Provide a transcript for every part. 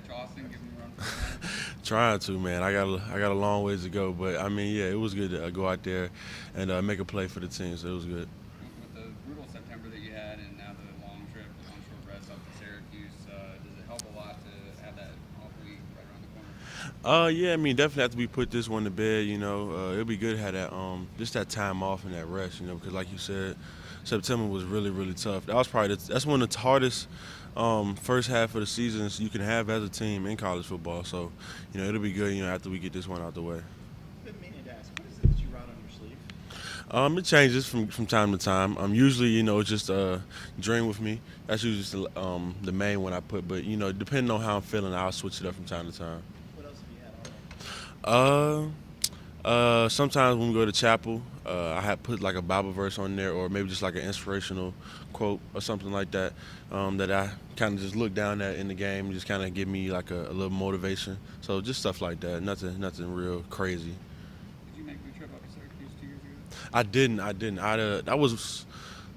catch Austin, give him a run for his money? Trying to, man. I got a long ways to go, but I mean, yeah, it was good to go out there and make a play for the team. So it was good. With the brutal September that you had, and now the long trip, long short rest up to Syracuse, does it help a lot to have that off week right around the corner? Yeah, I mean, definitely after we put this one to bed, it'll be good to have that just that time off and that rest, because like you said, September was really really tough. That was probably that's one of the hardest first half of the seasons you can have as a team in college football. So, it'll be good, after we get this one out the way. Been meaning to ask, what is it that you run on your sleeve? It changes from time to time. Usually, it's just Dream with me. That's usually just the main one I put. But depending on how I'm feeling, I'll switch it up from time to time. What else have you had on there? Uh, Sometimes when we go to chapel, I have put like a Bible verse on there, or maybe just like an inspirational quote or something like that, that I kind of just look down at in the game, just kind of give me like a little motivation. So just stuff like that. Nothing real crazy. Did you make the trip up to Syracuse 2 years ago? I didn't. That was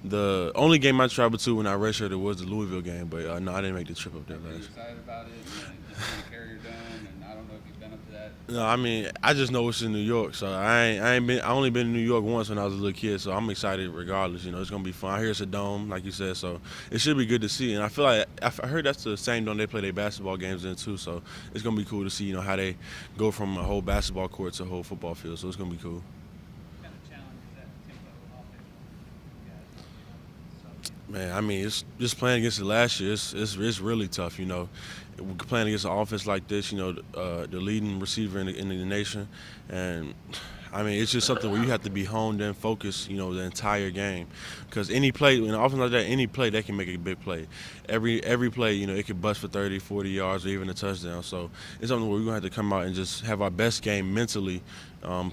the only game I traveled to when I redshirted was the Louisville game, but no, I didn't make the trip up there Are you last. excited about it? And just seeing the Carrier Dome, and I don't know if you've been up to that. No, I mean I just know it's in New York, so I ain't been. I only been in New York once when I was a little kid, so I'm excited regardless. It's gonna be fun. I hear it's a dome, like you said, so it should be good to see. And I feel like I heard that's the same dome they play their basketball games in too, so it's gonna be cool to see how they go from a whole basketball court to a whole football field. So it's gonna be cool. Kind of challenges that tempo offensively for you guys, Man, I mean, it's just playing against it last year. It's really tough. Playing against an offense like this. The leading receiver in the nation, and I mean, it's just something where you have to be honed in, focused. The entire game, because any play in an offense like that, any play that can make a big play. Every play, it could bust for 30, 40 yards or even a touchdown. So it's something where we're gonna have to come out and just have our best game mentally,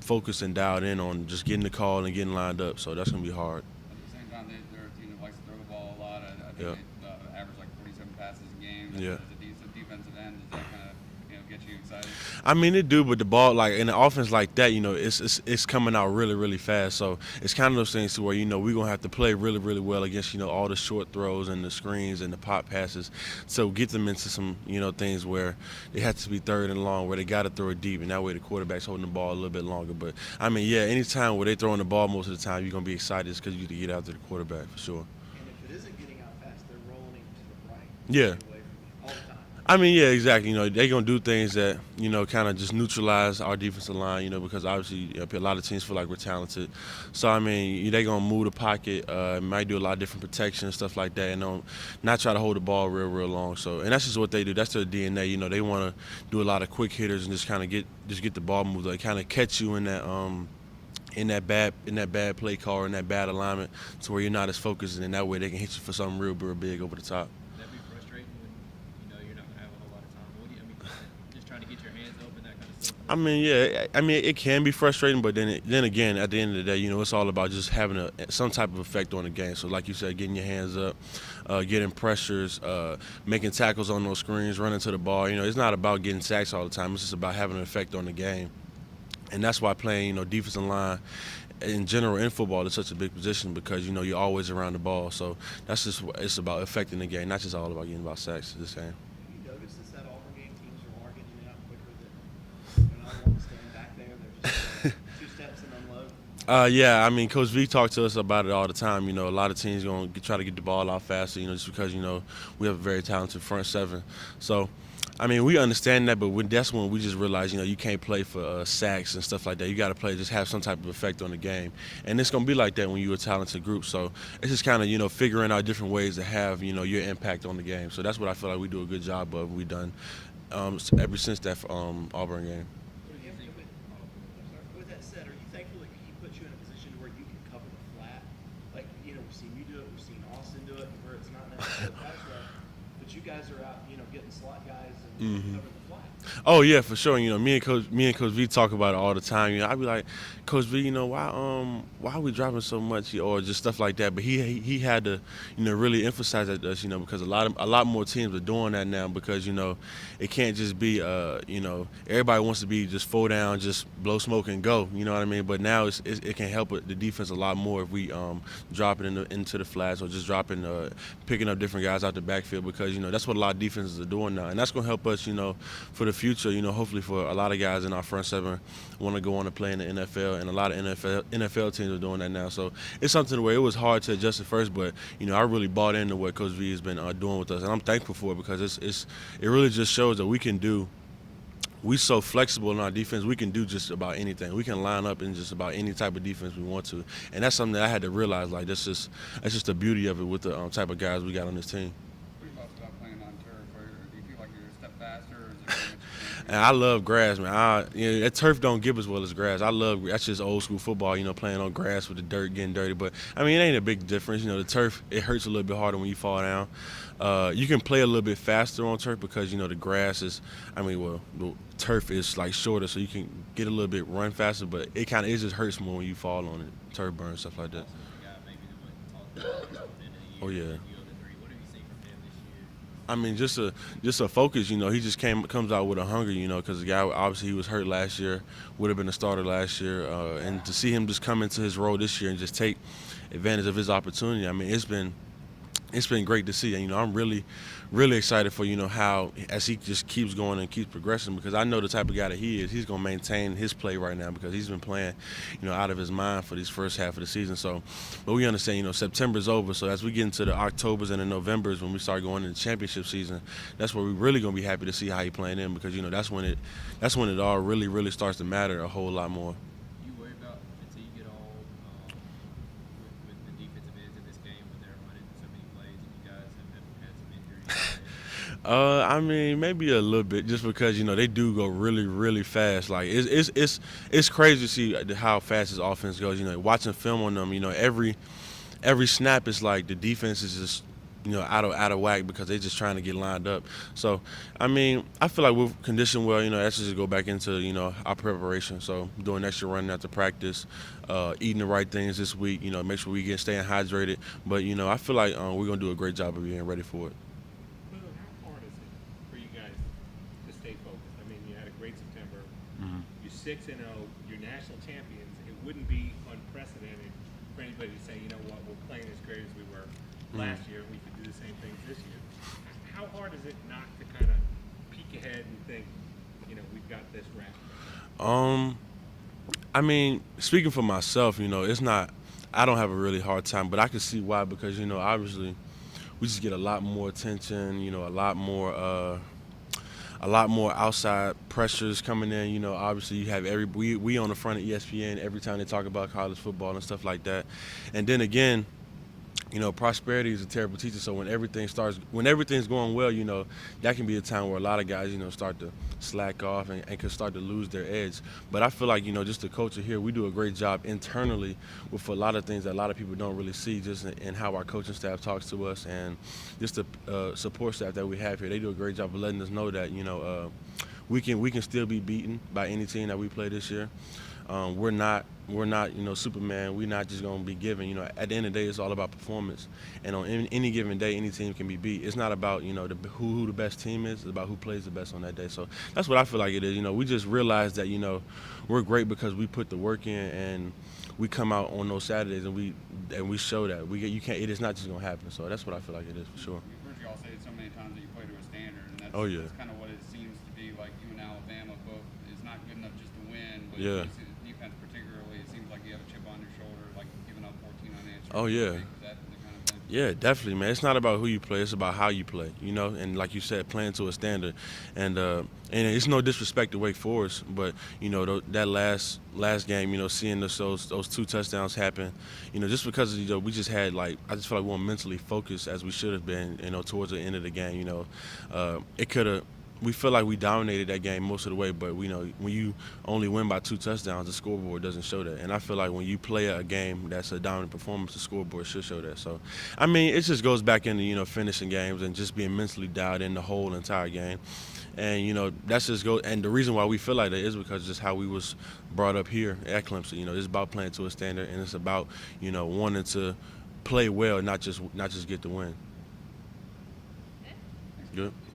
focused and dialed in on just getting the call and getting lined up. So that's gonna be hard. At the same time, they're a team that likes to throw the ball a lot. I think Yeah. they average like 47 passes a game. Yeah. As a decent defensive end, does that kind of get you excited? I mean, it do, but the ball, like in an offense like that, it's coming out really, really fast. So it's kind of those things to where we're gonna have to play really, really well against all the short throws and the screens and the pop passes. So get them into some things where they have to be third and long, where they got to throw it deep, and that way the quarterback's holding the ball a little bit longer. But I mean, yeah, anytime where they throwing the ball most of the time, you're gonna be excited because you get to get after the quarterback for sure. And if it isn't getting out fast, they're rolling to the right, Yeah. getting away from you all the time. I mean, yeah, exactly. They're gonna do things that kind of just neutralize our defensive line. Because obviously a lot of teams feel like we're talented. So I mean, they're gonna move the pocket, might do a lot of different protection and stuff like that, and don't not try to hold the ball real long. So and that's just what they do. That's their DNA. They want to do a lot of quick hitters and just kind of get the ball moved. They kind of catch you in that bad play call or in that bad alignment to where you're not as focused, and then that way they can hit you for something real big over the top. Would that be frustrating when you're not gonna have a whole lot of time? Just trying to get your hands open, that kind of stuff. I mean, yeah. I mean, it can be frustrating, but then again, at the end of the day, it's all about just having some type of effect on the game. So, like you said, getting your hands up, getting pressures, making tackles on those screens, running to the ball. It's not about getting sacks all the time. It's just about having an effect on the game, and that's why playing, defensive line in general in football is such a big position because you're always around the ball. So that's just it's about affecting the game, not just all about getting about sacks this game. Have you noticed this that Auburn game teams are getting it out quicker than they're not wanting to stand back there? They're just two steps and unload. Yeah, I mean, Coach V talked to us about it all the time. A lot of teams going to try to get the ball out faster, just because, we have a very talented front seven. So, I mean, we understand that, but that's when we just realize, you can't play for sacks and stuff like that. You got to play, just have some type of effect on the game. And it's going to be like that when you're a talented group. So it's just kind of, figuring out different ways to have, your impact on the game. So that's what I feel like we do a good job of. We've done ever since that Auburn game. With that said, are you thankful that he put you in a position where you can cover the flat? Like, we've seen you do it, we've seen Austin do it, where it's not necessarily pass rush, but you guys are out, getting slot guys and covering the flat. Oh yeah, for sure. Me and Coach V talk about it all the time. I'd be like, Coach V, why are we dropping so much, or just stuff like that. But he had to, really emphasize that to us, because a lot more teams are doing that now because it can't just be, everybody wants to be just 4 down, just blow smoke and go. You know what I mean? But now it can help the defense a lot more if we drop it into the flats or just picking up different guys out the backfield because that's what a lot of defenses are doing now, and that's going to help us, for the future. Hopefully for a lot of guys in our front seven want to go on to play in the NFL, and a lot of NFL teams are doing that now. So it's something where it was hard to adjust at first, but I really bought into what Coach V has been doing with us, and I'm thankful for it because it really just shows that we can do. We so flexible in our defense. We can do just about anything. We can line up in just about any type of defense we want to, and that's something that I had to realize. Like that's just the beauty of it with the type of guys we got on this team. What do you thoughts about playing on turf? Or do you feel like you're a step faster, or is it pretty much And I love grass, man. That turf don't give as well as grass. That's just old school football, playing on grass with the dirt getting dirty. But it ain't a big difference. The turf, it hurts a little bit harder when you fall down. You can play a little bit faster on turf because the grass is, the turf is like shorter, so you can get a little bit run faster. But it just hurts more when you fall on it, turf burn, stuff like that. Oh yeah. Just a focus. He just comes out with a hunger. Because the guy obviously he was hurt last year, would have been a starter last year, and to see him just come into his role this year and just take advantage of his opportunity. It's been great to see, and I'm really, really excited for how as he just keeps going and keeps progressing, because I know the type of guy that he is. He's gonna maintain his play right now because he's been playing, out of his mind for this first half of the season. So, but we understand, September's over. So as we get into the Octobers and the Novembers, when we start going into the championship season, that's where we're really gonna be happy to see how he playing in, because that's when it all really, really starts to matter a whole lot more. You worry about until you get all with the defensive ends in this game when they're running so many plays and you guys have had some injuries? Maybe a little bit, just because they do go really, really fast. Like it's crazy to see how fast his offense goes. Watching film on them, every snap is like the defense is just out of whack because they're just trying to get lined up. So I feel like we're conditioned well. That's just go back into our preparation. So doing extra running after practice, eating the right things this week. Make sure we staying hydrated. But I feel like we're gonna do a great job of being ready for it. How hard is it for you guys to stay focused? You had a great September. Mm-hmm. You're 6-0. You're national champions. It wouldn't be unprecedented for anybody to say, we're playing as great as we were last year, and we could do the same things this year. How hard is it not to kind of peek ahead and think, we've got this wrapped? Speaking for myself, it's not. I don't have a really hard time, but I can see why, because obviously we just get a lot more attention, a lot more outside pressures coming in. Obviously you have we on the front of ESPN every time they talk about college football and stuff like that. And then again, prosperity is a terrible teacher. So when everything's going well, that can be a time where a lot of guys, start to slack off and can start to lose their edge. But I feel like, just the culture here, we do a great job internally with a lot of things that a lot of people don't really see, just in how our coaching staff talks to us, and just the support staff that we have here. They do a great job of letting us know that, we can still be beaten by any team that we play this year. We're not Superman. We're not just going to be given. At the end of the day, it's all about performance. And on any given day, any team can be beat. It's not about who the best team is. It's about who plays the best on that day. So that's what I feel like it is. We just realize that we're great because we put the work in, and we come out on those Saturdays and we show that it is not just going to happen. So that's what I feel like it is for sure. We've heard you all say it so many times that you play to a standard, and that's kind of what it seems to be. Like you and Alabama both, it's not good enough just to win, but Yeah. defense particularly, it seems like you have a chip on your shoulder, like giving up 14 unanswered. Oh, yeah. Is that the kind of thing? Yeah, definitely, man. It's not about who you play; it's about how you play. And like you said, playing to a standard. And it's no disrespect to Wake Forest, but that last game, seeing those two touchdowns happen, just because we just had I just feel like we weren't mentally focused as we should have been, towards the end of the game. It could have. We feel like we dominated that game most of the way, but when you only win by 2 touchdowns, the scoreboard doesn't show that. And I feel like when you play a game that's a dominant performance, the scoreboard should show that. So, it just goes back into finishing games and just being mentally dialed in the whole entire game. And that's just and the reason why we feel like that is because just how we was brought up here at Clemson. It's about playing to a standard, and it's about wanting to play well, not just get the win. Good.